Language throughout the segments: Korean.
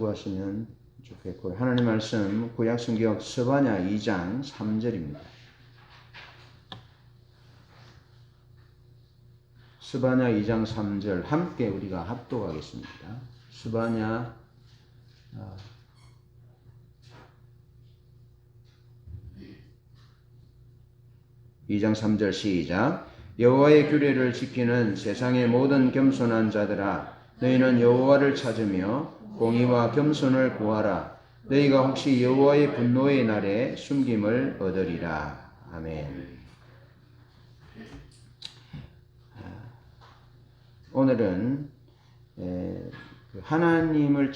참고하시면 좋겠고, 하나님 말씀 구약성경 스바냐 2장 3절입니다. 스바냐 2장 3절 함께 우리가 합독하겠습니다. 스바냐 2장 3절 시작. 여호와의 규례를 지키는 세상의 모든 겸손한 자들아, 너희는 여호와를 찾으며 공의와 겸손을 구하라. 너희가 혹시 여호와의 분노의 날에 숨김을 얻으리라. 아멘. 오늘은 하나님을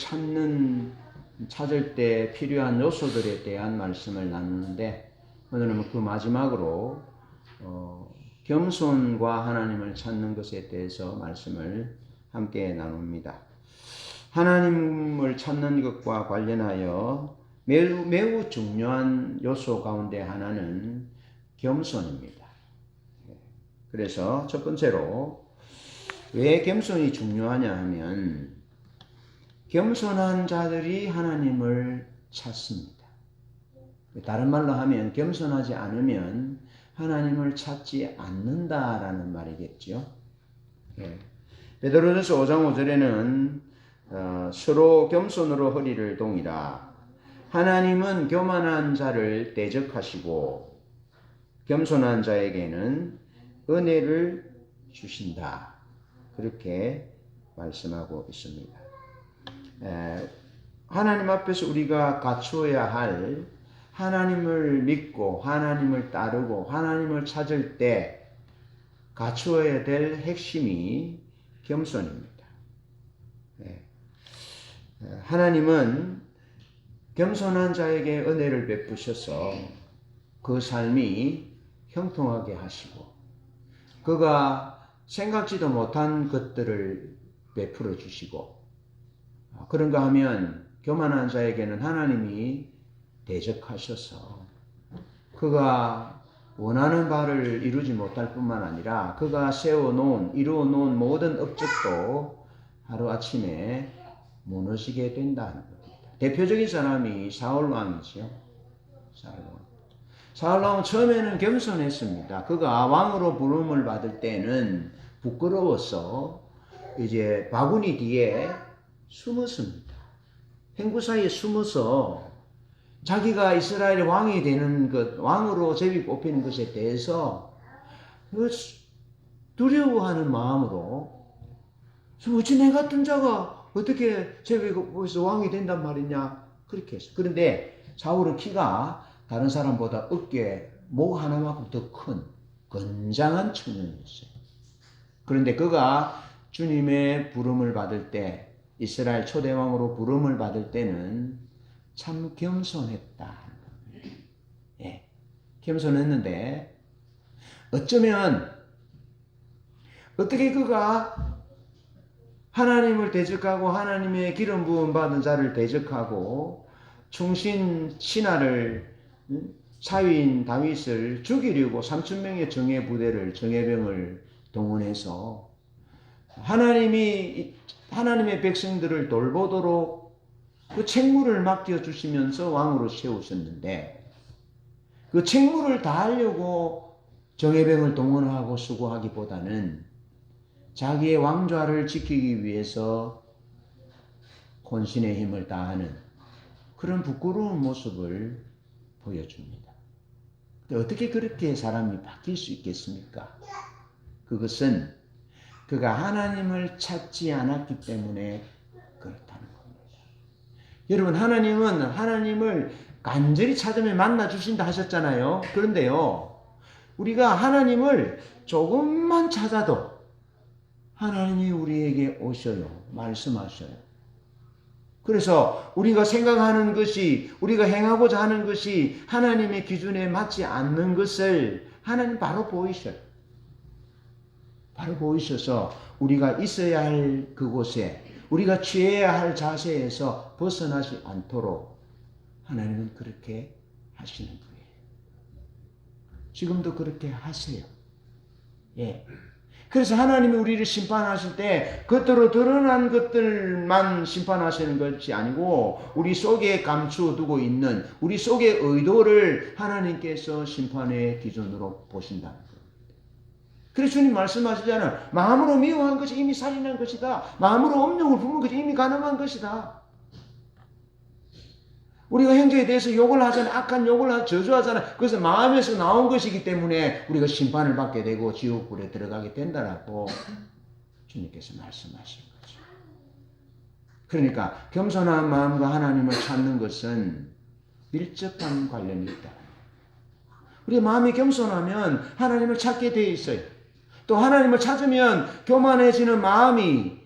찾을 때 필요한 요소들에 대한 말씀을 나누는데, 오늘은 그 마지막으로 겸손과 하나님을 찾는 것에 대해서 말씀을 함께 나눕니다. 하나님을 찾는 것과 관련하여 매우 중요한 요소 가운데 하나는 겸손입니다. 그래서 첫 번째로 왜 겸손이 중요하냐 하면, 겸손한 자들이 하나님을 찾습니다. 다른 말로 하면 겸손하지 않으면 하나님을 찾지 않는다라는 말이겠죠. 베드로전서 5장 5절에는 서로 겸손으로 허리를 동이라. 하나님은 교만한 자를 대적하시고 겸손한 자에게는 은혜를 주신다. 그렇게 말씀하고 있습니다. 하나님 앞에서 우리가 갖추어야 할, 하나님을 믿고 하나님을 따르고 하나님을 찾을 때 갖추어야 될 핵심이 겸손입니다. 하나님은 겸손한 자에게 은혜를 베푸셔서 그 삶이 형통하게 하시고, 그가 생각지도 못한 것들을 베풀어 주시고, 그런가 하면 교만한 자에게는 하나님이 대적하셔서 그가 원하는 바를 이루지 못할 뿐만 아니라 그가 이루어 놓은 모든 업적도 하루아침에 무너지게 된다는 겁니다. 대표적인 사람이 사울 왕이죠. 사울 왕은 처음에는 겸손했습니다. 그가 왕으로 부름을 받을 때는 부끄러워서 이제 바구니 뒤에 숨었습니다. 행구 사이에 숨어서 자기가 이스라엘의 왕이 되는 것, 왕으로 제비 뽑히는 것에 대해서 두려워하는 마음으로, 어찌 내 같은 자가 어떻게 제비 뽑혀서 왕이 된단 말이냐, 그렇게 했어요. 그런데 사울은 키가 다른 사람보다 목 하나만큼 더 큰 건장한 청년이었어요. 그런데 그가 주님의 부름을 받을 때, 이스라엘 초대왕으로 부름을 받을 때는 참 겸손했다. 겸손했는데, 어쩌면 어떻게 그가 하나님을 대적하고 하나님의 기름 부음 받은 자를 대적하고 충신 신하를, 사위인 다윗을 죽이려고 3,000명의 정예병을 동원해서 하나님의 백성들을 돌보도록 그 책무를 맡겨 주시면서 왕으로 세우셨는데, 그 책무를 다하려고 정예병을 동원하고 수고하기보다는 자기의 왕좌를 지키기 위해서 혼신의 힘을 다하는 그런 부끄러운 모습을 보여줍니다. 어떻게 그렇게 사람이 바뀔 수 있겠습니까? 그것은 그가 하나님을 찾지 않았기 때문에 그렇다는 겁니다. 여러분, 하나님은 하나님을 간절히 찾으면 만나 주신다 하셨잖아요. 그런데요, 우리가 하나님을 조금만 찾아도 하나님이 우리에게 오셔요. 말씀하셔요. 그래서 우리가 생각하는 것이, 우리가 행하고자 하는 것이 하나님의 기준에 맞지 않는 것을 하나님 바로 보이셔요. 바로 보이셔서 우리가 있어야 할 그곳에, 우리가 취해야 할 자세에서 벗어나지 않도록 하나님은 그렇게 하시는 거예요. 지금도 그렇게 하세요. 그래서 하나님이 우리를 심판하실 때 겉으로 드러난 것들만 심판하시는 것이 아니고 우리 속에 감추어두고 있는 우리 속의 의도를 하나님께서 심판의 기준으로 보신다는 거예요. 그래서 주님 말씀하시잖아요. 마음으로 미워한 것이 이미 살인한 것이다. 마음으로 업력을 품은 것이 이미 가늠한 것이다. 우리가 형제에 대해서 욕을 하잖아요. 악한 욕을 저주하잖아요. 그것은 마음에서 나온 것이기 때문에 우리가 심판을 받게 되고 지옥불에 들어가게 된다라고 주님께서 말씀하신 거죠. 그러니까 겸손한 마음과 하나님을 찾는 것은 밀접한 관련이 있다. 우리 마음이 겸손하면 하나님을 찾게 되어 있어요. 또 하나님을 찾으면 교만해지는 마음이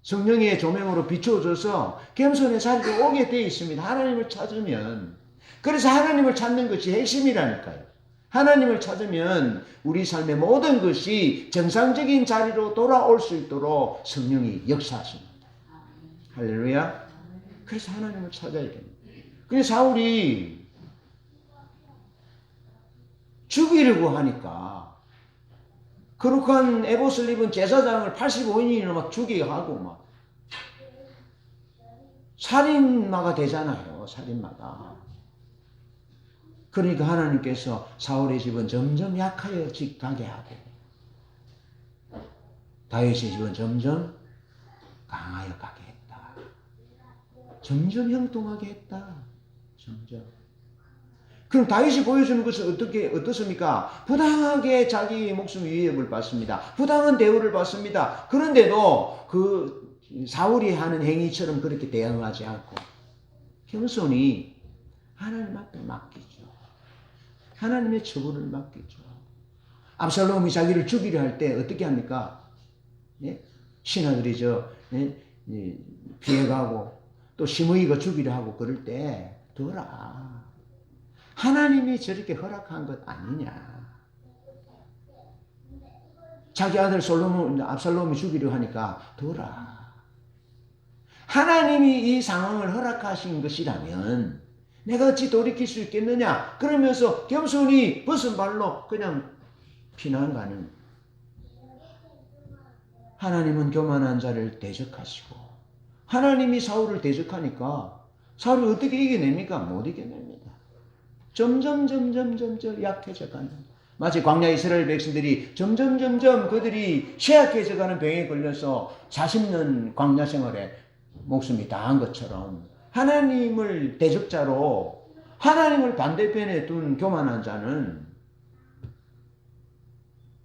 성령의 조명으로 비춰져서 겸손의 자리에 오게 되어 있습니다. 하나님을 찾으면. 그래서 하나님을 찾는 것이 핵심이라니까요. 하나님을 찾으면 우리 삶의 모든 것이 정상적인 자리로 돌아올 수 있도록 성령이 역사하십니다. 할렐루야. 그래서 하나님을 찾아야 됩니다. 그래서 사울이 죽이려고 하니까 거룩한 에봇을 입은 제사장을 85인이나 막 죽이하고 막 살인마가 되잖아요. 살인마가. 그러니까 하나님께서 사울의 집은 점점 약하여 가게 하고 다윗의 집은 점점 강하여 가게 했다. 점점 형통하게 했다. 점점. 그럼 다윗이 보여주는 것은 어떻습니까? 부당하게 자기 목숨 위협을 받습니다. 부당한 대우를 받습니다. 그런데도 그 사울이 하는 행위처럼 그렇게 대응하지 않고 겸손히 하나님 앞에 맡기죠. 하나님의 처분을 맡기죠. 압살롬이 자기를 죽이려 할 때 어떻게 합니까? 예? 신하들이 피해가고 또 시므이가 죽이려 하고 그럴 때 둬라. 하나님이 저렇게 허락한 것 아니냐. 자기 아들 압살롬이 죽이려 하니까 둬라. 하나님이 이 상황을 허락하신 것이라면 내가 어찌 돌이킬 수 있겠느냐. 그러면서 겸손히 벗은 발로 그냥 피난 가는. 하나님은 교만한 자를 대적하시고 하나님이 사울을 대적하니까 사울을 어떻게 이겨냅니까? 못 이겨냅니다. 점점 약해져가는. 마치 광야 이스라엘 백성들이 점점 그들이 쇠약해져가는 병에 걸려서 40년 광야 생활에 목숨이 다한 것처럼 하나님을 대적자로 하나님을 반대편에 둔 교만한 자는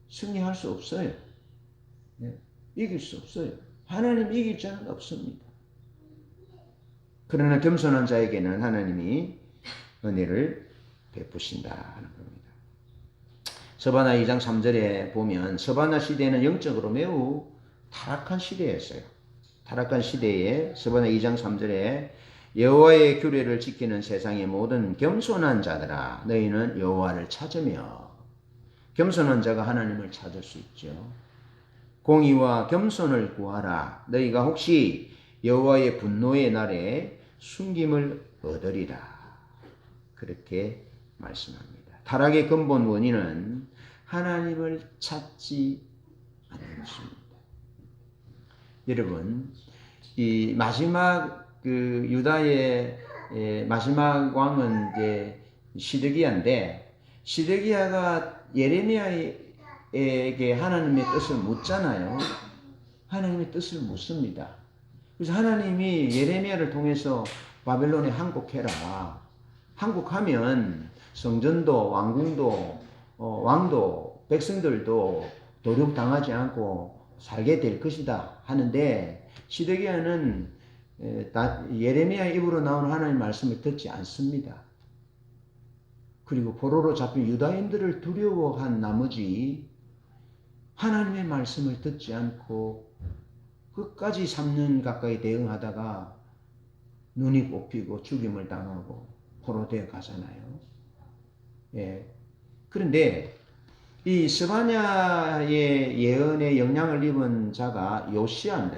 승리할 수 없어요. 이길 수 없어요. 하나님 이길 자는 없습니다. 그러나 겸손한 자에게는 하나님이 은혜를 베푸신다 하는 겁니다. 서바나 2장 3절에 보면 서바나 시대는 영적으로 매우 타락한 시대였어요. 타락한 시대에 서바나 2장 3절에 여호와의 규례를 지키는 세상의 모든 겸손한 자들아 너희는 여호와를 찾으며 겸손한 자가 하나님을 찾을 수 있죠. 공의와 겸손을 구하라. 너희가 혹시 여호와의 분노의 날에 숨김을 얻으리라. 그렇게 말씀합니다. 타락의 근본 원인은 하나님을 찾지 않는 것입니다. 여러분, 이 마지막 유다의 마지막 왕은 이제 시드기야인데 시드기야가 예레미야에게 하나님의 뜻을 묻잖아요. 하나님의 뜻을 묻습니다. 그래서 하나님이 예레미야를 통해서 바벨론에 항복해라. 항복하면 성전도 왕궁도 왕도 백성들도 도륙당하지 않고 살게 될 것이다 하는데 시드기야는 예레미야 입으로 나오는 하나님의 말씀을 듣지 않습니다. 그리고 포로로 잡힌 유다인들을 두려워한 나머지 하나님의 말씀을 듣지 않고 끝까지 3년 가까이 대응하다가 눈이 뽑히고 죽임을 당하고 포로되어 가잖아요. 예. 그런데 이 스바냐의 예언에 영향을 입은 자가 요시야입니다.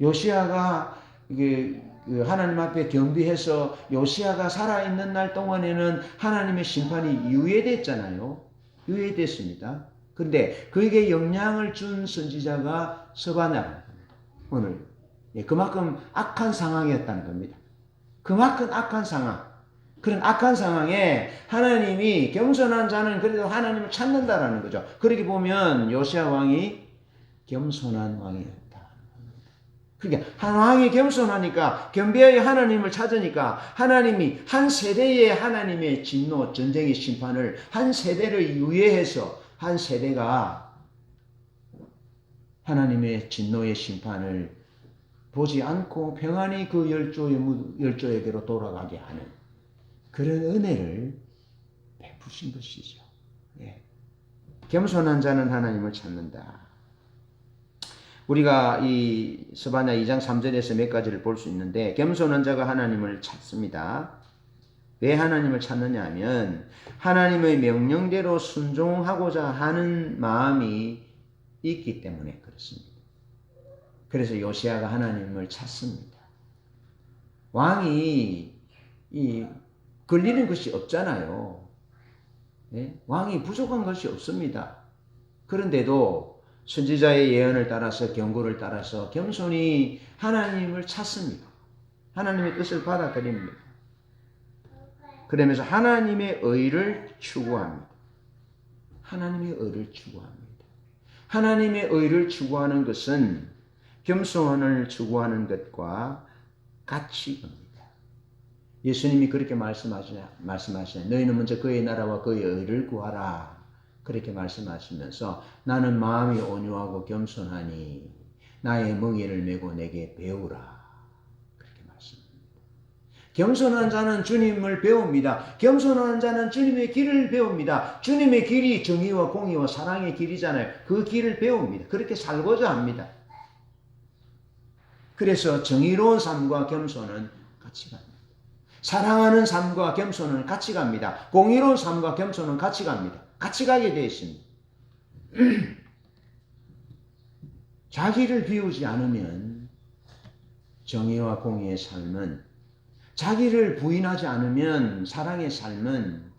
요시야가 하나님 앞에 겸비해서 요시야가 살아있는 날 동안에는 하나님의 심판이 유예됐잖아요. 유예됐습니다. 그런데 그에게 영향을 준 선지자가 스바냐라는 겁니다. 오늘 그만큼 악한 상황이었다는 겁니다. 그만큼 악한 상황. 그런 악한 상황에 하나님이 겸손한 자는 그래도 하나님을 찾는다라는 거죠. 그렇게 보면 요시야 왕이 겸손한 왕이었다. 그러니까 한 왕이 겸손하니까 겸비하여 하나님을 찾으니까 하나님이 한 세대의 하나님의 진노, 전쟁의 심판을 한 세대를 유예해서 한 세대가 하나님의 진노의 심판을 보지 않고 평안히 그 열조에게로 돌아가게 하는 그런 은혜를 베푸신 것이죠. 예. 겸손한 자는 하나님을 찾는다. 우리가 이 스바냐 2장 3절에서 몇 가지를 볼 수 있는데 겸손한 자가 하나님을 찾습니다. 왜 하나님을 찾느냐 하면 하나님의 명령대로 순종하고자 하는 마음이 있기 때문에 그렇습니다. 그래서 요시야가 하나님을 찾습니다. 왕이 걸리는 것이 없잖아요. 네? 왕이 부족한 것이 없습니다. 그런데도 선지자의 예언을 따라서 경고를 따라서 겸손히 하나님을 찾습니다. 하나님의 뜻을 받아들입니다. 그러면서 하나님의 의를 추구합니다. 하나님의 의를 추구합니다. 하나님의 의를 추구하는 것은 겸손을 추구하는 것과 같이 겁니다. 예수님이 그렇게 말씀하시네. 너희는 먼저 그의 나라와 그의 의를 구하라. 그렇게 말씀하시면서 나는 마음이 온유하고 겸손하니 나의 멍에를 메고 내게 배우라. 그렇게 말씀합니다. 겸손한 자는 주님을 배웁니다. 겸손한 자는 주님의 길을 배웁니다. 주님의 길이 정의와 공의와 사랑의 길이잖아요. 그 길을 배웁니다. 그렇게 살고자 합니다. 그래서 정의로운 삶과 겸손은 같이 갑니다. 사랑하는 삶과 겸손은 같이 갑니다. 공의로운 삶과 겸손은 같이 갑니다. 같이 가게 되어 있습니다. 자기를 비우지 않으면 정의와 공의의 삶은, 자기를 부인하지 않으면 사랑의 삶은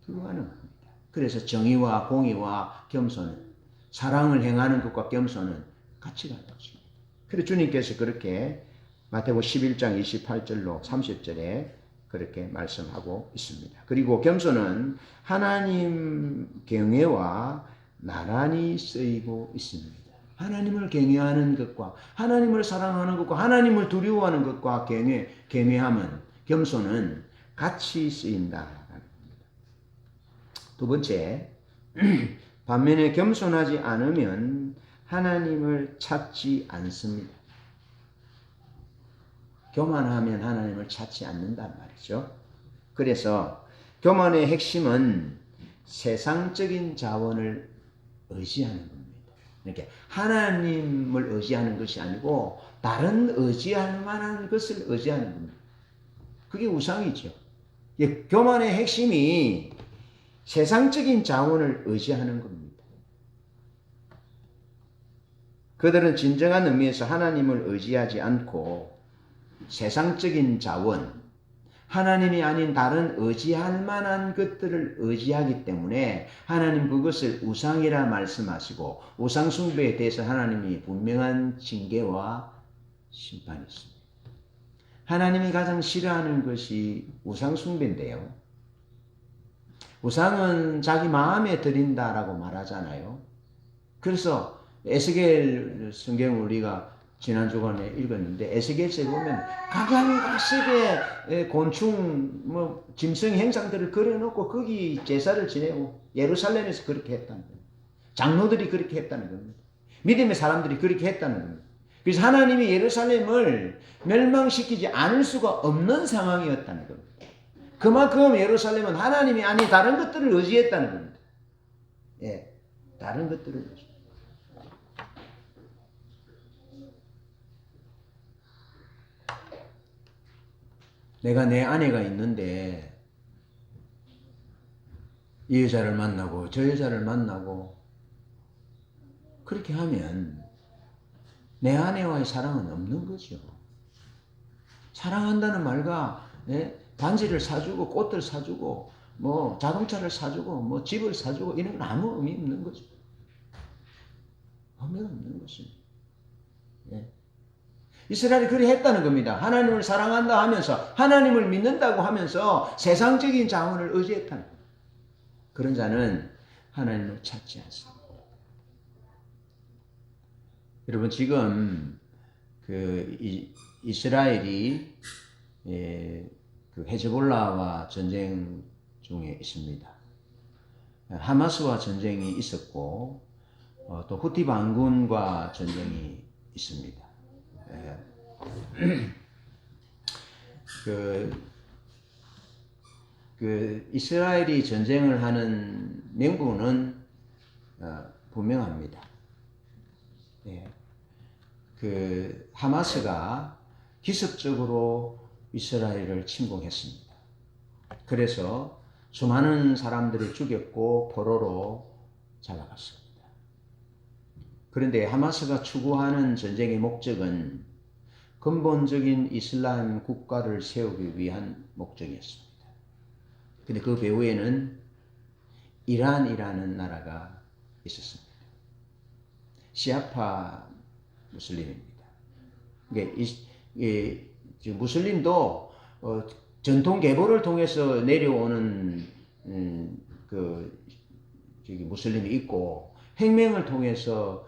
불가능합니다. 그래서 정의와 공의와 겸손은, 사랑을 행하는 것과 겸손은 같이 가는 것입니다. 그래서 주님께서 그렇게 마태복음 11장 28절로 30절에 그렇게 말씀하고 있습니다. 그리고 겸손은 하나님 경외와 나란히 쓰이고 있습니다. 하나님을 경외하는 것과 하나님을 사랑하는 것과 하나님을 두려워하는 것과 경외함은, 겸손은 같이 쓰인다. 두 번째, 반면에 겸손하지 않으면 하나님을 찾지 않습니다. 교만하면 하나님을 찾지 않는단 말이죠. 그래서 교만의 핵심은 세상적인 자원을 의지하는 겁니다. 이렇게 하나님을 의지하는 것이 아니고 다른 의지할 만한 것을 의지하는 겁니다. 그게 우상이죠. 교만의 핵심이 세상적인 자원을 의지하는 겁니다. 그들은 진정한 의미에서 하나님을 의지하지 않고 세상적인 자원, 하나님이 아닌 다른 의지할 만한 것들을 의지하기 때문에 하나님 그것을 우상이라 말씀하시고, 우상 숭배에 대해서 하나님이 분명한 징계와 심판이 있습니다. 하나님이 가장 싫어하는 것이 우상 숭배인데요. 우상은 자기 마음에 드린다라고 말하잖아요. 그래서 에스겔 성경을 우리가 지난 주간에 읽었는데, 에스겔서에 보면 각양각색의 곤충, 짐승 행상들을 그려놓고 거기 제사를 지내고, 예루살렘에서 그렇게 했다는 겁니다. 장로들이 그렇게 했다는 겁니다. 믿음의 사람들이 그렇게 했다는 겁니다. 그래서 하나님이 예루살렘을 멸망시키지 않을 수가 없는 상황이었다는 겁니다. 그만큼 예루살렘은 하나님이 아닌 다른 것들을 의지했다는 겁니다. 예, 다른 것들을 의지했습니다. 내가 내 아내가 있는데 이 여자를 만나고 저 여자를 만나고 그렇게 하면 내 아내와의 사랑은 없는 거죠. 사랑한다는 말과 반지를 사주고 꽃을 사주고 뭐 자동차를 사주고 뭐 집을 사주고 이런 건 아무 의미 없는 거죠. 의미가 없는 것입니다. 예. 이스라엘이 그리 했다는 겁니다. 하나님을 사랑한다 하면서 하나님을 믿는다고 하면서 세상적인 자원을 의지했다는 겁니다. 그런 자는 하나님을 찾지 않습니다. 여러분 지금 이스라엘이 그 헤즈볼라와 전쟁 중에 있습니다. 하마스와 전쟁이 있었고 또 후티 반군과 전쟁이 있습니다. 이스라엘이 전쟁을 하는 명분은 분명합니다. 하마스가 기습적으로 이스라엘을 침공했습니다. 그래서 수많은 사람들을 죽였고 포로로 잡아갔습니다. 그런데 하마스가 추구하는 전쟁의 목적은 근본적인 이슬람 국가를 세우기 위한 목적이었습니다. 근데 그 배후에는 이란이라는 나라가 있었습니다. 시아파 무슬림입니다. 무슬림도 전통 계보를 통해서 내려오는 무슬림이 있고 혁명을 통해서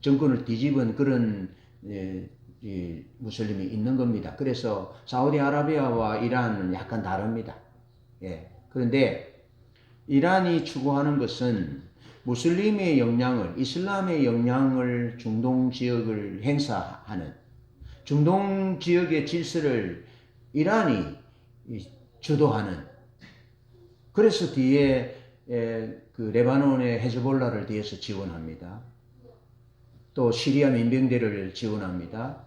정권을 뒤집은 그런 무슬림이 있는 겁니다. 그래서 사우디아라비아와 이란은 약간 다릅니다. 그런데 이란이 추구하는 것은 무슬림의 영향을, 이슬람의 영향을 중동 지역을 행사하는, 중동 지역의 질서를 이란이 주도하는, 그래서 뒤에 레바논의 헤즈볼라를 뒤에서 지원합니다. 또 시리아 민병대를 지원합니다.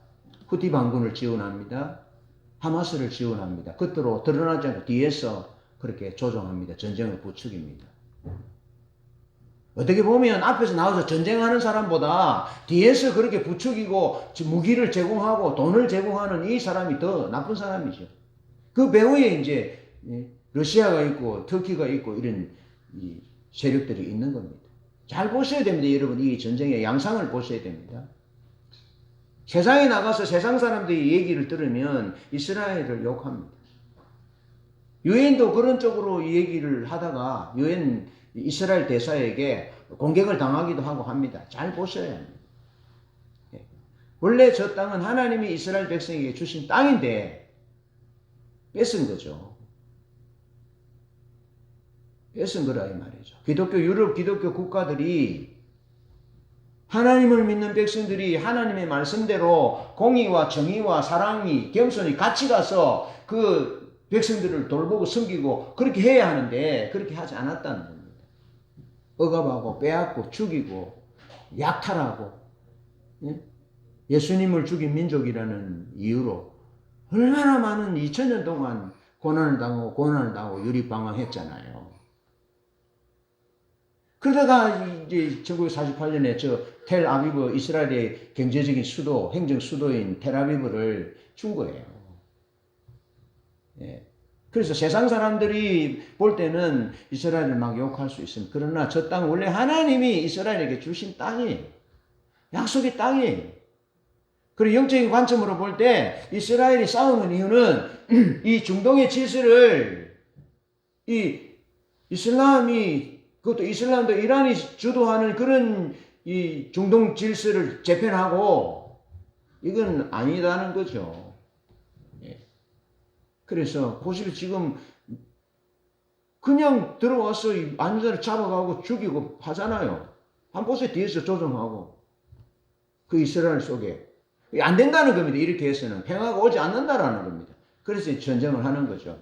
후티 반군을 지원합니다. 하마스를 지원합니다. 겉으로 드러나지 않고 뒤에서 그렇게 조종합니다. 전쟁을 부추깁니다. 어떻게 보면 앞에서 나와서 전쟁하는 사람보다 뒤에서 그렇게 부추기고 무기를 제공하고 돈을 제공하는 이 사람이 더 나쁜 사람이죠. 그 배후에 이제 러시아가 있고 터키가 있고 이런 세력들이 있는 겁니다. 잘 보셔야 됩니다. 여러분 이 전쟁의 양상을 보셔야 됩니다. 세상에 나가서 세상 사람들이 얘기를 들으면 이스라엘을 욕합니다. 유엔도 그런 쪽으로 이 얘기를 하다가 유엔 이스라엘 대사에게 공격을 당하기도 하고 합니다. 잘 보셔야 합니다. 원래 저 땅은 하나님이 이스라엘 백성에게 주신 땅인데 뺏은 거죠. 뺏은 거라 이 말이죠. 유럽 기독교 국가들이 하나님을 믿는 백성들이 하나님의 말씀대로 공의와 정의와 사랑이 겸손히 같이 가서 그 백성들을 돌보고 섬기고 그렇게 해야 하는데 그렇게 하지 않았다는 겁니다. 억압하고 빼앗고 죽이고 약탈하고 예수님을 죽인 민족이라는 이유로 얼마나 많은 2000년 동안 고난을 당하고 유리방황했잖아요. 그러다가 이제 1948년에 텔아비브 이스라엘의 경제적인 수도, 행정 수도인 텔아비브를 준 거예요. 그래서 세상 사람들이 볼 때는 이스라엘을 막 욕할 수 있습니다. 그러나 저 땅은 원래 하나님이 이스라엘에게 주신 땅이에요. 약속의 땅이에요. 그리고 영적인 관점으로 볼 때 이스라엘이 싸우는 이유는 이 중동의 질서를 그것도 이슬람도 이란이 주도하는 그런 이 중동 질서를 재편하고 이건 아니다는 거죠. 그래서 보시면 지금 그냥 들어와서 안전을 잡아가고 죽이고 하잖아요. 한 보세요. 뒤에서 조종하고 그 이스라엘 속에 안 된다는 겁니다. 이렇게 해서는 평화가 오지 않는다라는 겁니다. 그래서 전쟁을 하는 거죠.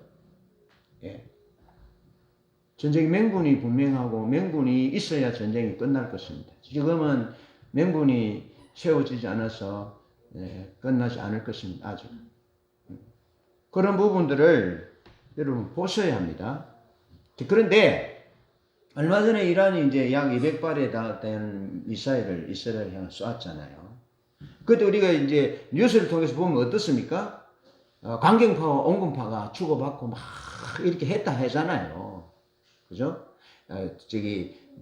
전쟁의 명분이 분명하고 명분이 있어야 전쟁이 끝날 것입니다. 지금은 명분이 세워지지 않아서 끝나지 않을 것입니다. 아직. 그런 부분들을 여러분 보셔야 합니다. 그런데 얼마 전에 이란이 이제 약 200발에 달하는 미사일을 이스라엘 향해 쏘았잖아요. 그때 우리가 이제 뉴스를 통해서 보면 어떻습니까? 강경파와 온건파가 주고받고 막 이렇게 했다 하잖아요. 그죠?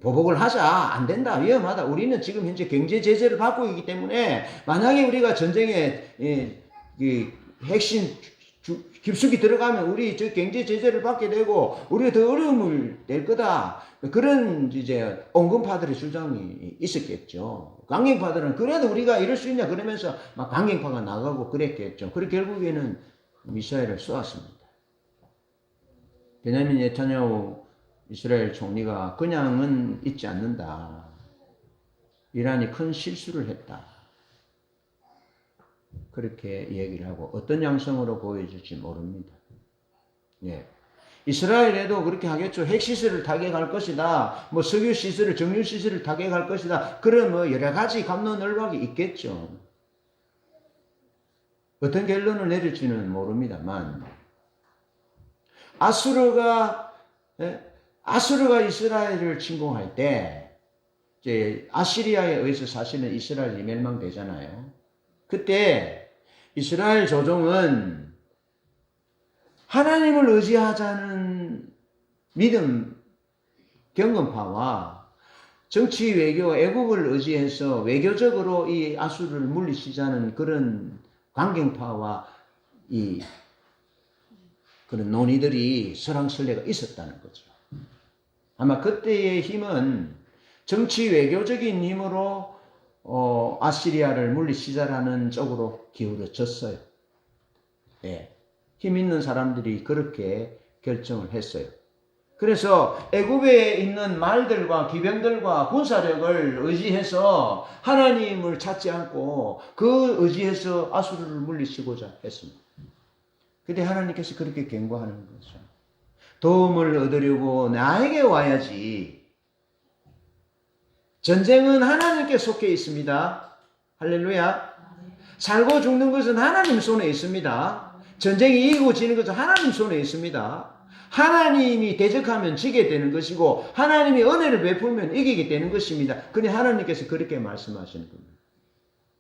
보복을 하자. 안 된다. 위험하다. 우리는 지금 현재 경제 제재를 받고 있기 때문에 만약에 우리가 전쟁에 핵심 깊숙이 들어가면 우리 저 경제 제재를 받게 되고 우리가 더 어려움을 낼 거다. 그런 이제 온건파들의 주장이 있었겠죠. 강경파들은 그래도 우리가 이럴 수 있냐 그러면서 막 강경파가 나가고 그랬겠죠. 그리고 결국에는 미사일을 쏘았습니다. 베냐민 네타냐후 이스라엘 총리가 그냥은 있지 않는다. 이란이 큰 실수를 했다. 그렇게 얘기를 하고 어떤 양성으로 보여줄지 모릅니다. 예. 이스라엘에도 그렇게 하겠죠. 핵시설을 타격할 것이다. 뭐 석유시설을, 정유시설을 타격할 것이다. 그런 뭐 여러 가지 갑론을박이 있겠죠. 어떤 결론을 내릴지는 모릅니다만 아수르가 이스라엘을 침공할 때 이제 아시리아에 의해서 사실은 이스라엘이 멸망되잖아요. 그때 이스라엘 조정은 하나님을 의지하자는 믿음 경건파와 정치 외교 애국을 의지해서 외교적으로 이 아수르를 물리치자는 그런 강경파와 이 그런 논의들이 설왕설래가 있었다는 거죠. 아마 그때의 힘은 정치 외교적인 힘으로 아시리아를 물리치자라는 쪽으로 기울어졌어요. 예. 힘 있는 사람들이 그렇게 결정을 했어요. 그래서 애굽에 있는 말들과 기병들과 군사력을 의지해서 하나님을 찾지 않고 그 의지해서 아수르를 물리치고자 했습니다. 근데 하나님께서 그렇게 경고하는 거죠. 도움을 얻으려고 나에게 와야지. 전쟁은 하나님께 속해 있습니다. 할렐루야. 살고 죽는 것은 하나님 손에 있습니다. 전쟁이 이기고 지는 것은 하나님 손에 있습니다. 하나님이 대적하면 지게 되는 것이고 하나님이 은혜를 베풀면 이기게 되는 것입니다. 그런데 하나님께서 그렇게 말씀하시는 겁니다.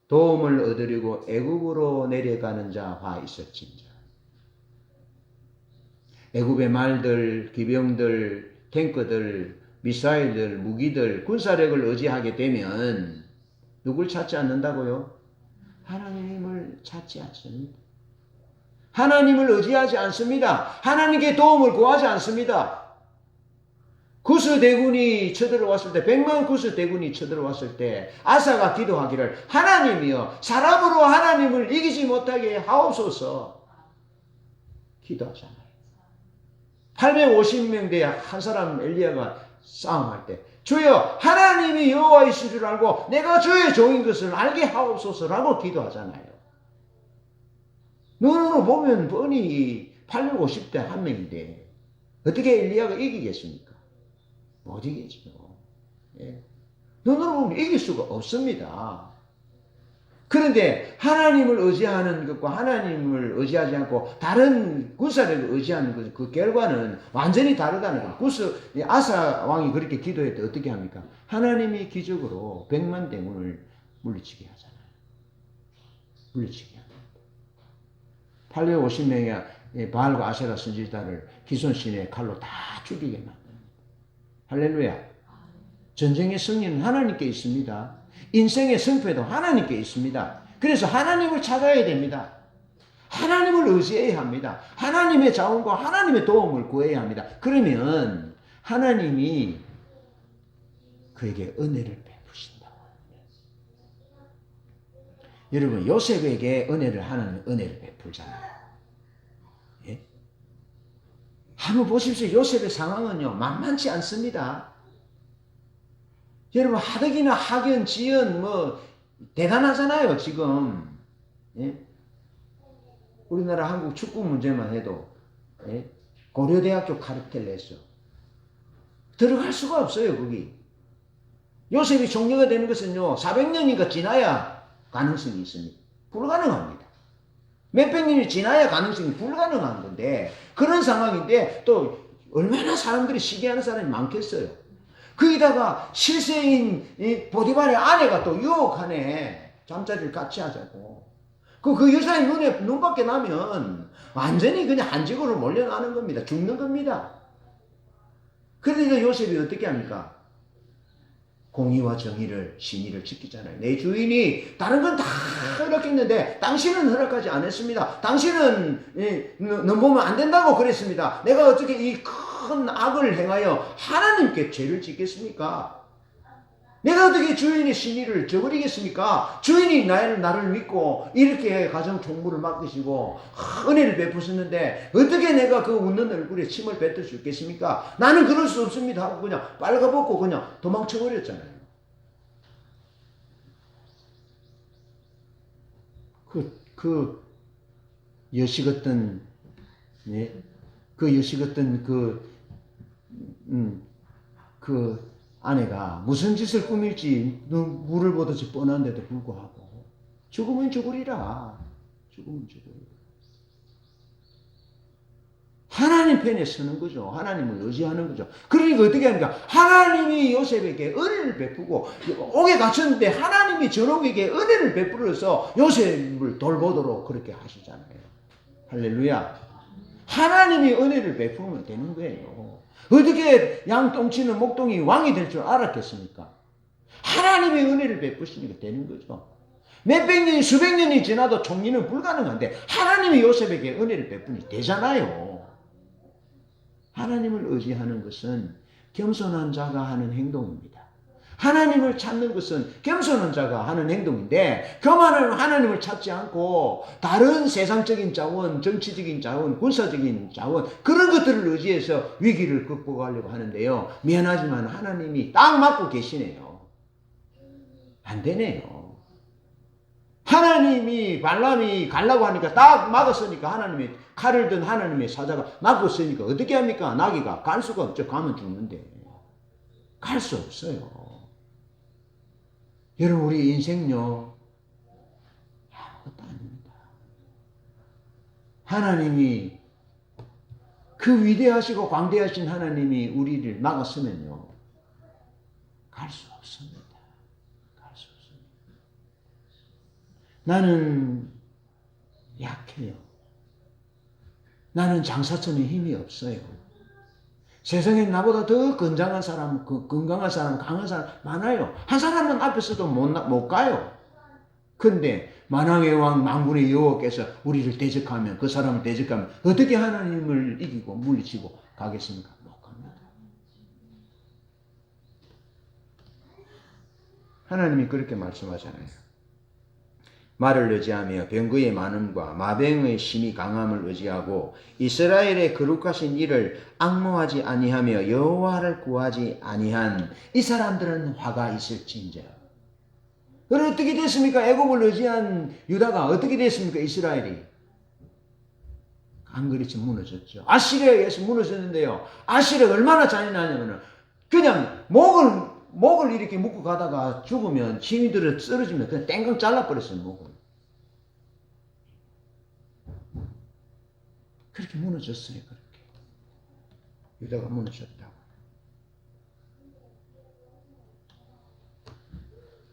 도움을 얻으려고 애굽으로 내려가는 자 화 있을진자. 애굽의 말들, 기병들, 탱크들, 미사일들, 무기들, 군사력을 의지하게 되면 누굴 찾지 않는다고요? 하나님을 찾지 않습니다. 하나님을 의지하지 않습니다. 하나님께 도움을 구하지 않습니다. 구스 대군이 쳐들어왔을 때, 100만 구스 대군이 쳐들어왔을 때 아사가 기도하기를 하나님이여 사람으로 하나님을 이기지 못하게 하옵소서 기도하잖아요. 850명 대 한 사람 엘리야가 싸움할 때 주여 하나님이 여호와이신 줄 알고 내가 주의 종인 것을 알게 하옵소서라고 기도하잖아요. 눈으로 보면 뻔히 850대 한 명인데 어떻게 엘리야가 이기겠습니까? 못 이기죠. 예. 눈으로 보면 이길 수가 없습니다. 그런데 하나님을 의지하는 것과 하나님을 의지하지 않고 다른 군사력을 의지하는 것, 그 결과는 완전히 다르다는 거예요. 아사 왕이 그렇게 기도할 때 어떻게 합니까? 하나님이 기적으로 100만 대군을 물리치게 하잖아요. 물리치게 합니다. 850명의 바알과 아세라 선지자를 기손신의 칼로 다 죽이게 만듭니다. 할렐루야. 전쟁의 승리는 하나님께 있습니다. 인생의 승패도 하나님께 있습니다. 그래서 하나님을 찾아야 됩니다. 하나님을 의지해야 합니다. 하나님의 자원과 하나님의 도움을 구해야 합니다. 그러면 하나님이 그에게 은혜를 베푸신다고 합니다. 여러분 요셉에게 하나님은 은혜를 베풀잖아요. 예? 한번 보십시오. 요셉의 상황은요 만만치 않습니다. 여러분 하덕이나 학연, 지연 뭐 대단하잖아요 지금. 예? 우리나라 한국 축구 문제만 해도 예? 고려대학교 카르텔 냈어. 들어갈 수가 없어요 거기. 요셉이 총리가 되는 것은요 400년이가 지나야 가능성이 있습니다. 불가능합니다. 몇백 년이 지나야 가능성이 불가능한 건데 그런 상황인데 또 얼마나 사람들이 시기하는 사람이 많겠어요. 거기다가 실세인 이 보디발의 아내가 또 유혹하네. 잠자리를 같이 하자고. 그 여사의 눈밖에 나면 완전히 그냥 한직으로 몰려나는 겁니다. 죽는 겁니다. 그런데 요셉이 어떻게 합니까? 공의와 정의를, 신의를 지키잖아요. 내 주인이 다른 건 다 허락했는데 당신은 허락하지 않았습니다. 당신은 넘보면 안 된다고 그랬습니다. 내가 어떻게 이 큰 악을 행하여 하나님께 죄를 짓겠습니까? 내가 어떻게 주인의 신의를 저버리겠습니까? 주인이 나를 믿고 이렇게 가정 총무를 맡기시고 은혜를 베푸셨는데 어떻게 내가 그 웃는 얼굴에 침을 뱉을 수 있겠습니까? 나는 그럴 수 없습니다 하고 그냥 빨가벗고 그냥 도망쳐버렸잖아요. 그 여시 같은 그 아내가 무슨 짓을 꾸밀지 물을 보듯이 뻔한데도 불구하고 죽으면 죽으리라. 죽으면 죽으리라. 하나님 편에 서는 거죠. 하나님을 의지하는 거죠. 그러니까 어떻게 합니까? 하나님이 요셉에게 은혜를 베푸고 옥에 갇혔는데 하나님이 저놈에게 은혜를 베풀어서 요셉을 돌보도록 그렇게 하시잖아요. 할렐루야. 하나님이 은혜를 베푸면 되는 거예요. 어떻게 양똥치는 목동이 왕이 될 줄 알았겠습니까? 하나님의 은혜를 베푸시니까 되는 거죠. 몇백 년이 수백 년이 지나도 총리는 불가능한데 하나님이 요셉에게 은혜를 베푸니 되잖아요. 하나님을 의지하는 것은 겸손한 자가 하는 행동입니다. 하나님을 찾는 것은 겸손한 자가 하는 행동인데 교만한 하나님을 찾지 않고 다른 세상적인 자원, 정치적인 자원, 군사적인 자원 그런 것들을 의지해서 위기를 극복하려고 하는데요. 미안하지만 하나님이 딱 맞고 계시네요. 안 되네요. 하나님이 발람이 가려고 하니까 딱 막았으니까 하나님이 칼을 든 하나님의 사자가 막고 쓰니까 어떻게 합니까? 나귀가 갈 수가 없죠. 가면 죽는데. 갈 수 없어요. 여러분 우리 인생요 아무것도 아닙니다. 하나님이 그 위대하시고 광대하신 하나님이 우리를 막았으면요 갈 수 없습니다. 갈 수 없습니다. 나는 약해요. 나는 장사천에 힘이 없어요. 세상에 나보다 더 건강한 사람, 강한 사람 많아요. 한 사람은 앞에서도 못 가요. 그런데 만왕의 왕 만군의 여호와께서 우리를 대적하면 그 사람을 대적하면 어떻게 하나님을 이기고 물리치고 가겠습니까? 못 갑니다. 하나님이 그렇게 말씀하잖아요. 말을 의지하며 병거의 많음과 마병의 심히 강함을 의지하고 이스라엘의 거룩하신 이를 앙모하지 아니하며 여호와를 구하지 아니한 이 사람들은 화가 있을진저. 그럼 어떻게 됐습니까? 애굽을 의지한 유다가 어떻게 됐습니까? 이스라엘이 안 그렇지 무너졌죠. 아시리아에 의해서 무너졌는데요. 아시리아가 얼마나 잔인하냐면 그냥 목을 이렇게 묶고 가다가 죽으면 힘이 들어 쓰러지면 그냥 땡강 잘라버렸어요, 목을. 그렇게 무너졌어요, 그렇게. 유다가 무너졌다고.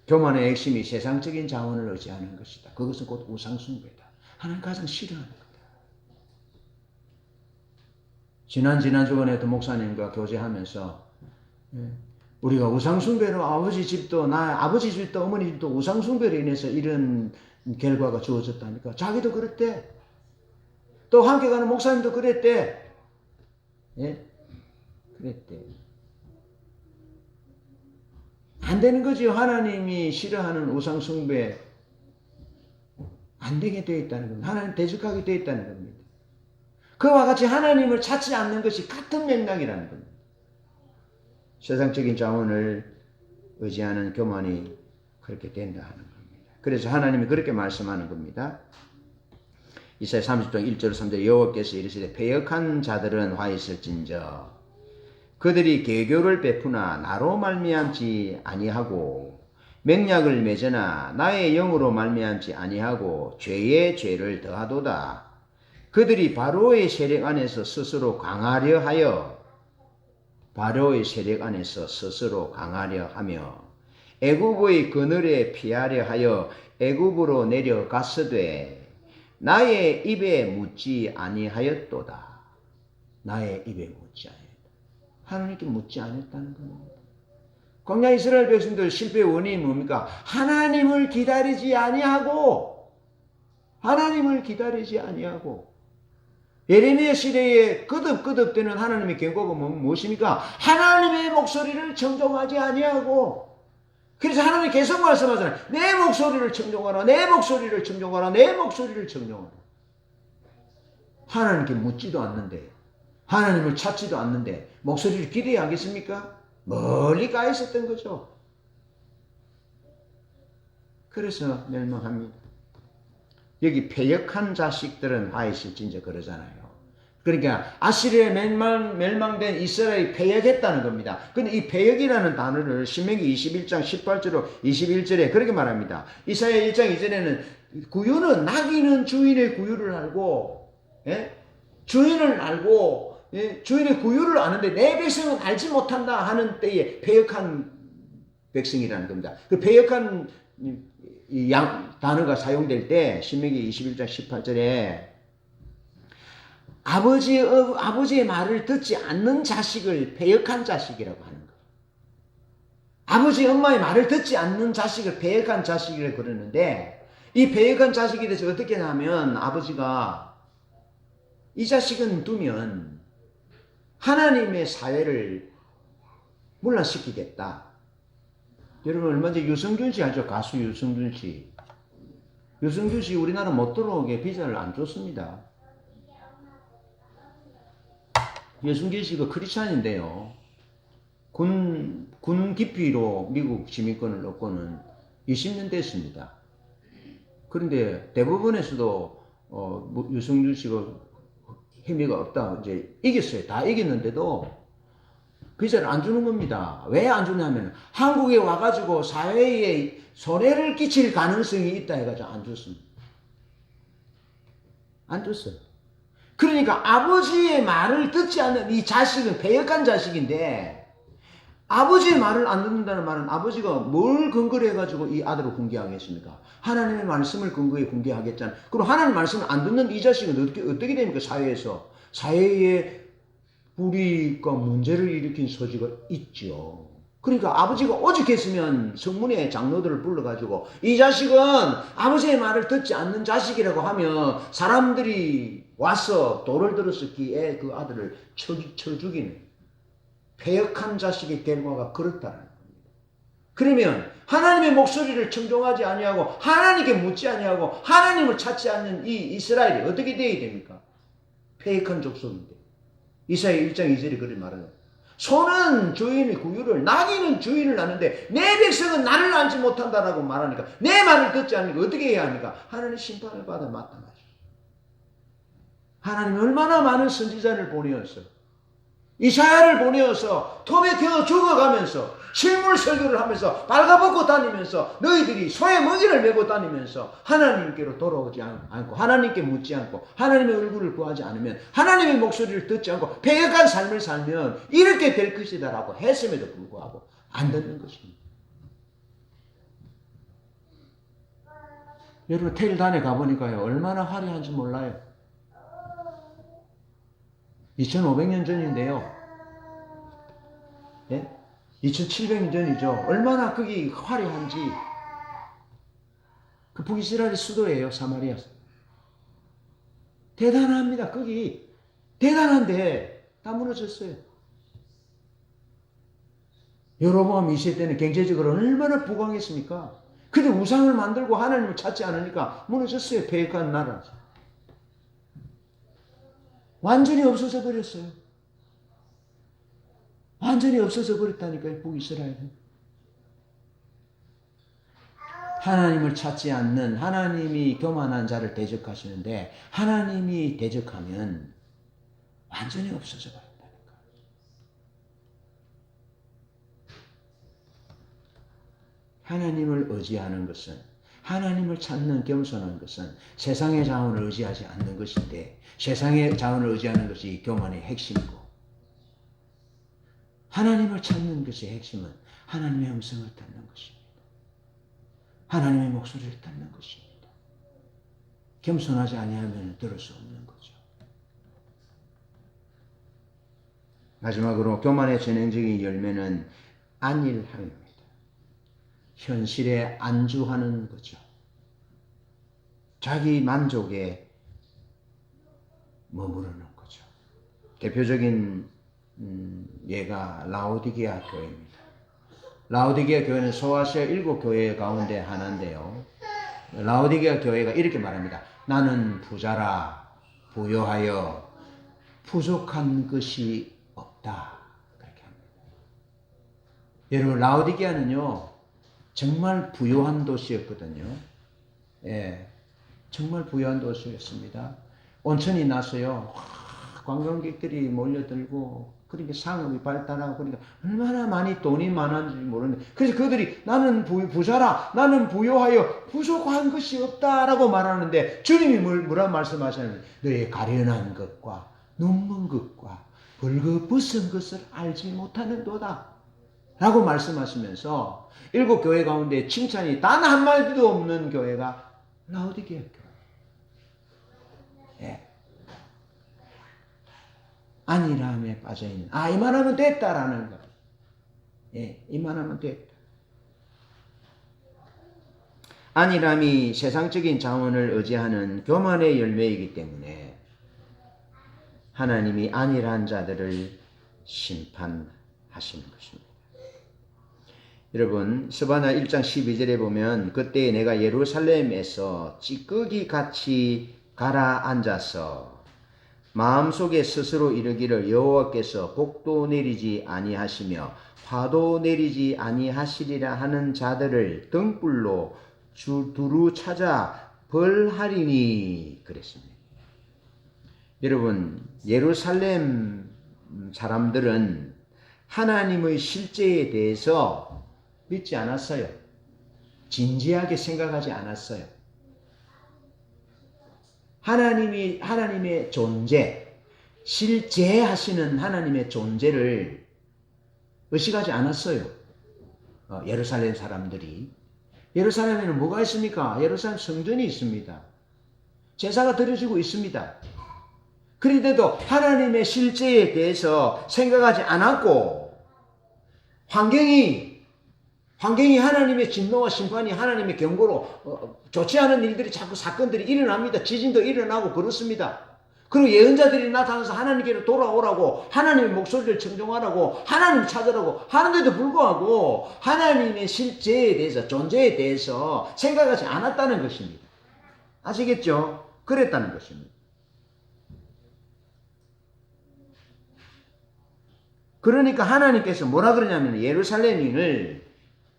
교만의 핵심이 세상적인 자원을 의지하는 것이다. 그것은 곧 우상숭배다. 하나님 가장 싫어하는 거다. 지난주간에도 목사님과 교제하면서 우리가 우상숭배로 아버지 집도 어머니 집도 우상숭배로 인해서 이런 결과가 주어졌다니까. 자기도 그랬대. 또 함께 가는 목사님도 그랬대. 예? 그랬대. 안 되는 거죠. 하나님이 싫어하는 우상숭배 안 되게 되어 있다는 겁니다. 하나님 대적하게 되어 있다는 겁니다. 그와 같이 하나님을 찾지 않는 것이 같은 맥락이라는 겁니다. 세상적인 자원을 의지하는 교만이 그렇게 된다 하는 겁니다. 그래서 하나님이 그렇게 말씀하는 겁니다. 이사야 30장 1절 3절 여호와께서 이르시되 패역한 자들은 화 있을진저 그들이 계교를 베푸나 나로 말미암지 아니하고 맹약을 맺으나 나의 영으로 말미암지 아니하고 죄의 죄를 더하도다. 그들이 바로의 세력 안에서 스스로 강하려 하며 애굽의 그늘에 피하려 하여 애굽으로 내려갔으되 나의 입에 묻지 아니하였도다. 나의 입에 묻지 아니하였다. 하나님께 묻지 않았다는 겁니다. 광야 이스라엘 백성들 실패의 원인이 뭡니까? 하나님을 기다리지 아니하고 예레미야 시대에 거듭거듭되는 하나님의 경고가 무엇입니까? 하나님의 목소리를 청종하지 아니하고. 그래서 하나님이 계속 말씀하잖아요. 내 목소리를 청종하라. 내 목소리를 청종하라. 내 목소리를 청종하라. 하나님께 묻지도 않는데, 하나님을 찾지도 않는데 목소리를 기대하겠습니까? 멀리 가 있었던 거죠. 그래서 멸망합니다. 여기 패역한 자식들은 하이시 진짜 그러잖아요. 그러니까 아시리아에 멸망된 이스라엘이 패역했다는 겁니다. 근데 이 패역이라는 단어를 신명기 21장 18절로 21절에 그렇게 말합니다. 이사야 1장 2절에는 구유는 낙이는 주인의 구유를 알고, 주인을 알고, 주인의 구유를 아는데 내 백성은 알지 못한다 하는 때에 패역한 백성이라는 겁니다. 그 패역한 이 단어가 사용될 때 신명기 21장 18절에 아버지의 말을 듣지 않는 자식을 패역한 자식이라고 하는 거예요. 아버지 엄마의 말을 듣지 않는 자식을 패역한 자식이라고 그러는데, 이 패역한 자식에 대해서 어떻게 하냐면 아버지가 이 자식은 두면 하나님의 사회를 문란시키겠다. 여러분 얼마 전에 유승준 씨 알죠? 가수 유승준 씨. 유승준 씨 우리나라 못 들어오게 비자를 안 줬습니다. 유승준 씨가 크리스찬인데요. 군 기피로 미국 시민권을 얻고는 20년 됐습니다. 그런데 대법원에서도 유승준 씨가 혐의가 없다 이제 이겼어요. 다 이겼는데도 비자를 안 주는 겁니다. 왜 안 주냐면 한국에 와가지고 사회에 손해를 끼칠 가능성이 있다 해가지고 안 줬습니다. 안 줬어요. 그러니까 아버지의 말을 듣지 않는 이 자식은 패역한 자식인데, 아버지의 말을 안 듣는다는 말은 아버지가 뭘 근거로 해가지고 이 아들을 훈계하겠습니까? 하나님의 말씀을 근거에 훈계하겠잖아요. 그럼 하나님 말씀을 안 듣는 이 자식은 어떻게 됩니까? 사회에 불이익과 문제를 일으킨 소지가 있죠. 그러니까 아버지가 오죽했으면 성문에 장로들을 불러가지고 이 자식은 아버지의 말을 듣지 않는 자식이라고 하면 사람들이 와서 돌을 들어서 그 아들을 쳐 죽이는 패역한 자식의 결과가 그렇다는 겁니다. 그러면 하나님의 목소리를 청종하지 아니하고 하나님께 묻지 아니하고 하나님을 찾지 않는 이 이스라엘이 어떻게 되어야 됩니까? 패역한 족속인데. 이사야 1장 2절이 그렇게 말하는 거예요. 소는 주인의 구유를, 나귀는 주인을 아는데 내 백성은 나를 알지 못한다라고 말하니까, 내 말을 듣지 않으니까 어떻게 해야 합니까? 하나님 심판을 받아 마땅하죠. 하나님 얼마나 많은 선지자를 보내어서, 이사야를 보내어서 토백혀 죽어가면서 실물 설교를 하면서 발가벗고 다니면서 너희들이 소의 먹이를 메고 다니면서 하나님께로 돌아오지 않고 하나님께 묻지 않고 하나님의 얼굴을 구하지 않으면, 하나님의 목소리를 듣지 않고 패역한 삶을 살면 이렇게 될 것이다 라고 했음에도 불구하고 안 듣는 것입니다. 여러분 테일단에 가보니까요 얼마나 화려한지 몰라요. 2500년 전인데요. 예? 2700년 전이죠. 얼마나 거기 화려한지. 그 북이스라엘의 수도예요. 사마리아. 대단합니다. 거기 대단한데 다 무너졌어요. 여로보암 2세 때는 경제적으로 얼마나 부강했습니까? 근데 우상을 만들고 하나님을 찾지 않으니까 무너졌어요. 패역한 나라. 완전히 없어져 버렸어요. 완전히 없어져 버렸다니까요. 북이스라엘은. 하나님을 찾지 않는, 하나님이 교만한 자를 대적하시는데 하나님이 대적하면 완전히 없어져 버린다니까. 하나님을 의지하는 것은, 하나님을 찾는 겸손한 것은 세상의 자원을 의지하지 않는 것인데, 세상의 자원을 의지하는 것이 교만의 핵심이고, 하나님을 찾는 것의 핵심은 하나님의 음성을 듣는 것입니다. 하나님의 목소리를 듣는 것입니다. 겸손하지 아니하면 들을 수 없는 거죠. 마지막으로 교만의 전형적인 열매는 안일함입니다. 현실에 안주하는 거죠. 자기 만족에 머무르는 거죠. 대표적인 예가 라오디게아 교회입니다. 라오디게아 교회는 소아시아 7교회 가운데 하나인데요. 라오디게아 교회가 이렇게 말합니다. 나는 부자라 부요하여 부족한 것이 없다. 그렇게 합니다. 여러분, 라오디게아는요 정말 부요한 도시였거든요. 예, 정말 부유한 도시였습니다. 온천이 나서요 관광객들이 몰려들고, 그러니까 상업이 발달하고, 그러니까 얼마나 많이 돈이 많았는지 모르는데, 그래서 그들이 나는 부자라, 나는 부요하여 부족한 것이 없다라고 말하는데, 주님이 뭐라 말씀하셨냐면 너의 가련한 것과 눈먼 것과 벌거벗은 것을 알지 못하는도다 라고 말씀하시면서 7교회 가운데 칭찬이 단 한마디도 없는 교회가 라오디게아 교회. 예. 안일함에 빠져있는, 이만하면 됐다라는 거. 예, 이만하면 됐다. 안일함이 세상적인 자원을 의지하는 교만의 열매이기 때문에 하나님이 안일한 자들을 심판하시는 것입니다. 여러분, 스바나 1장 12절에 보면 그때 내가 예루살렘에서 찌꺼기 같이 가라앉아서 마음속에 스스로 이르기를 여호와께서 복도 내리지 아니하시며 화도 내리지 아니하시리라 하는 자들을 등불로 두루 찾아 벌하리니 그랬습니다. 여러분, 예루살렘 사람들은 하나님의 실제에 대해서 믿지 않았어요. 진지하게 생각하지 않았어요. 하나님의 존재, 실제 하시는 하나님의 존재를 의식하지 않았어요. 예루살렘 사람들이. 예루살렘에는 뭐가 있습니까? 예루살렘 성전이 있습니다. 제사가 드려지고 있습니다. 그런데도 하나님의 실제에 대해서 생각하지 않았고, 환경이 하나님의 진노와 심판이 하나님의 경고로 좋지 않은 일들이 자꾸 사건들이 일어납니다. 지진도 일어나고 그렇습니다. 그리고 예언자들이 나타나서 하나님께로 돌아오라고, 하나님의 목소리를 청종하라고, 하나님 찾으라고 하는데도 불구하고 하나님의 실제에 대해서, 존재에 대해서 생각하지 않았다는 것입니다. 아시겠죠? 그랬다는 것입니다. 그러니까 하나님께서 뭐라 그러냐면 예루살렘인을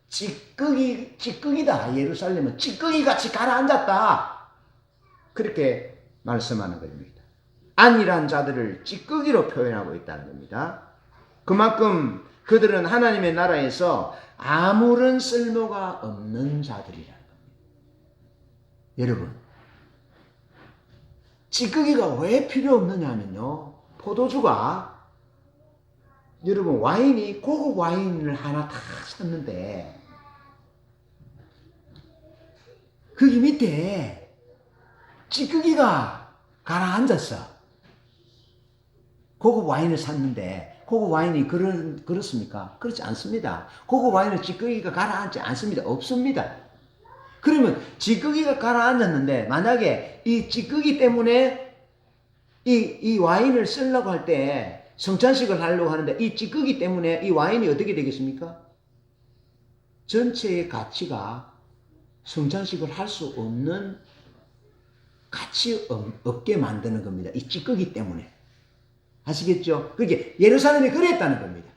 찌꺼기다. 예루살렘은 찌꺼기같이 가라앉았다. 그렇게 말씀하는 겁니다. 안일한 자들을 찌꺼기로 표현하고 있다는 겁니다. 그만큼 그들은 하나님의 나라에서 아무런 쓸모가 없는 자들이라는 겁니다. 여러분, 찌꺼기가 왜 필요 없느냐 하면요, 포도주가, 여러분, 와인이 고급 와인을 하나 다 샀는데 거기 밑에 찌꺼기가 가라앉았어. 고급 와인을 샀는데 고급 와인이 그렇습니까? 그렇지 않습니다. 고급 와인은 찌꺼기가 가라앉지 않습니다. 없습니다. 그러면 찌꺼기가 가라앉았는데 만약에 이 찌꺼기 때문에 이 와인을 쓰려고 할 때 성찬식을 하려고 하는데 이 찌꺼기 때문에 이 와인이 어떻게 되겠습니까? 전체의 가치가 성찬식을 할 수 없는 가치 없게 만드는 겁니다. 이 찌꺼기 때문에. 아시겠죠? 그게 예루살렘이 그랬다는 겁니다.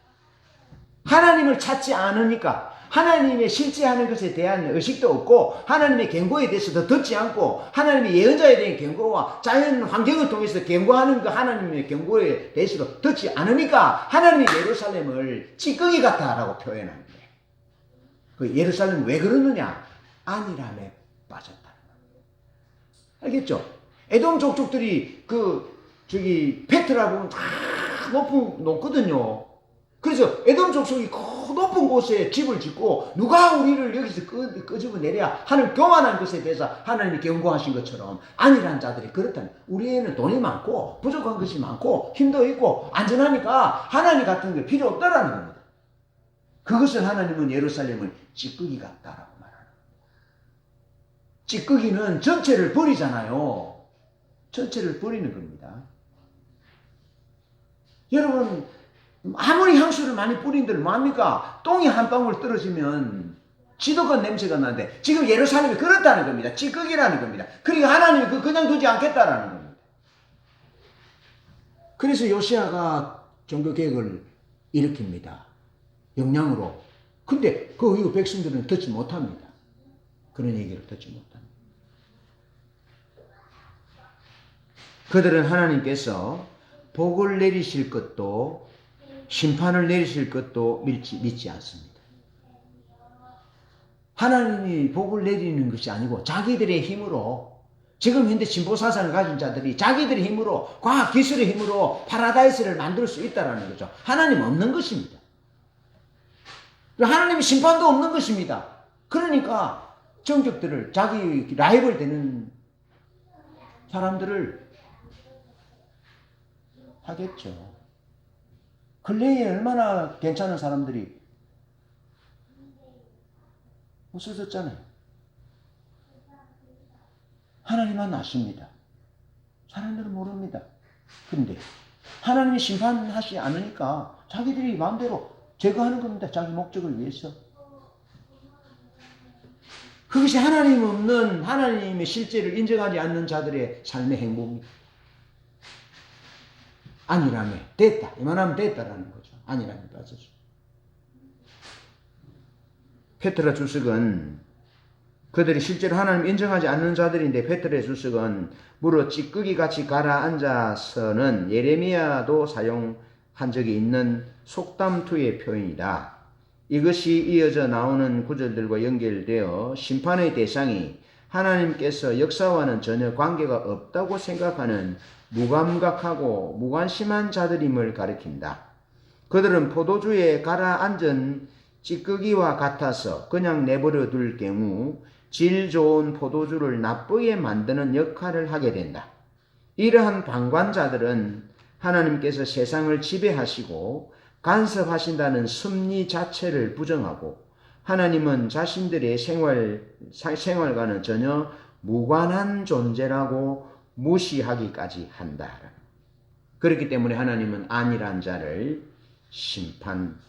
하나님을 찾지 않으니까, 하나님의 실제하는 것에 대한 의식도 없고, 하나님의 경고에 대해서도 듣지 않고, 하나님의 예언자에 대한 경고와 자연 환경을 통해서 경고하는 그 하나님의 경고에 대해서도 듣지 않으니까 하나님이 예루살렘을 찌꺼기 같다라고 표현합니다. 그 예루살렘은 왜 그러느냐? 안일함에 빠졌다는 겁니다. 알겠죠? 에돔 족족들이 페트라 보면 다 높거든요. 그래서 에돔 족속이 그 높은 곳에 집을 짓고 누가 우리를 여기서 끄집어내랴 하는 교만한 것에 대해서 하나님이 경고하신 것처럼 아니란 자들이 그렇다면 우리에는 돈이 많고 부족한 것이 많고 힘도 있고 안전하니까 하나님 같은 게 필요 없다라는 겁니다. 그것을 하나님은 예루살렘을 찌꺼기 같다라고 말하는 거예요. 찌꺼기는 전체를 버리잖아요. 전체를 버리는 겁니다. 여러분 아무리 향수를 많이 뿌린들 뭐합니까? 똥이 한 방울 떨어지면 지독한 냄새가 나는데 지금 예루살렘이 그렇다는 겁니다. 찌꺼기라는 겁니다. 그러니까 하나님이 그냥 두지 않겠다라는 겁니다. 그래서 요시아가 종교개혁을 일으킵니다. 역량으로. 근데 그 이후 백성들은 듣지 못합니다. 그런 얘기를 듣지 못합니다. 그들은 하나님께서 복을 내리실 것도 심판을 내리실 것도 믿지 않습니다. 하나님이 복을 내리는 것이 아니고 자기들의 힘으로 지금 현대 진보 사상을 가진 자들이 자기들의 힘으로 과학 기술의 힘으로 파라다이스를 만들 수 있다는 거죠. 하나님 없는 것입니다. 하나님의 심판도 없는 것입니다. 그러니까 정적들을 자기 라이벌 되는 사람들을 하겠죠. 근래에 얼마나 괜찮은 사람들이 없어졌잖아요. 하나님만 아십니다. 사람들은 모릅니다. 그런데 하나님이 심판하지 않으니까 자기들이 마음대로 제거하는 겁니다. 자기 목적을 위해서. 그것이 하나님 없는 하나님의 실제를 인정하지 않는 자들의 삶의 행복입니다. 아니라며 됐다. 이만하면 됐다라는 거죠. 아니라며 빠져서. 페트라 주석은 그들이 실제로 하나님 인정하지 않는 자들인데 페트라의 주석은 무릇 찌꺼기 같이 가라앉아서는 예레미야도 사용한 적이 있는 속담투의 표현이다. 이것이 이어져 나오는 구절들과 연결되어 심판의 대상이 하나님께서 역사와는 전혀 관계가 없다고 생각하는 무감각하고 무관심한 자들임을 가리킨다. 그들은 포도주에 가라앉은 찌꺼기와 같아서 그냥 내버려 둘 경우 질 좋은 포도주를 나쁘게 만드는 역할을 하게 된다. 이러한 방관자들은 하나님께서 세상을 지배하시고 간섭하신다는 섭리 자체를 부정하고 하나님은 자신들의 생활과는 전혀 무관한 존재라고 무시하기까지 한다. 그렇기 때문에 하나님은 안일한 자를 심판하십니다.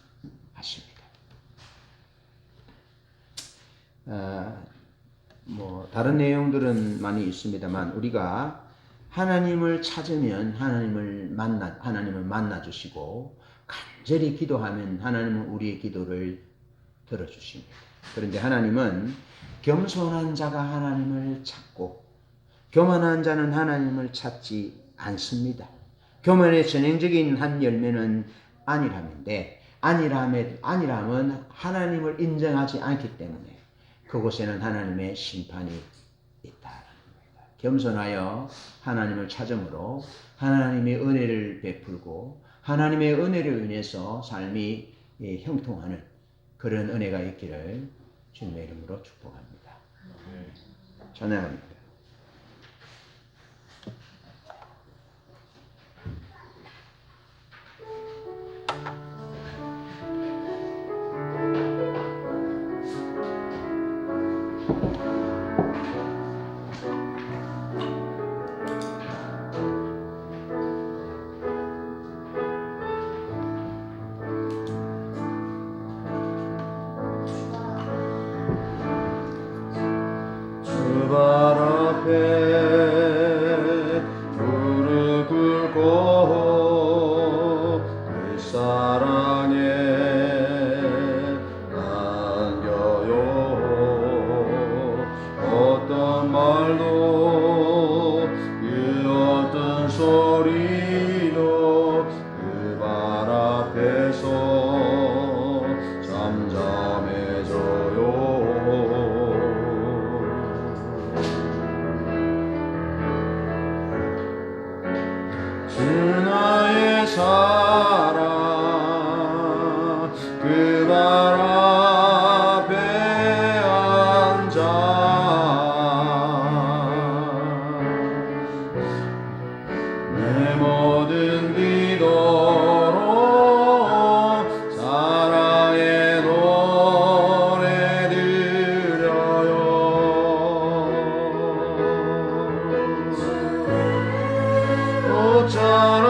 다른 내용들은 많이 있습니다만 우리가 하나님을 찾으면 하나님을 만나 주시고 간절히 기도하면 하나님은 우리의 기도를 들어주십니다. 그런데 하나님은 겸손한 자가 하나님을 찾고 교만한 자는 하나님을 찾지 않습니다. 교만의 전형적인 한 열매는 안일함인데 안일함은 하나님을 인정하지 않기 때문에 그곳에는 하나님의 심판이 있다. 겸손하여 하나님을 찾음으로 하나님의 은혜를 베풀고 하나님의 은혜로 인해서 삶이 형통하는 그런 은혜가 있기를 주님의 이름으로 축복합니다. 찬양합니다. 주 나의 사랑 저런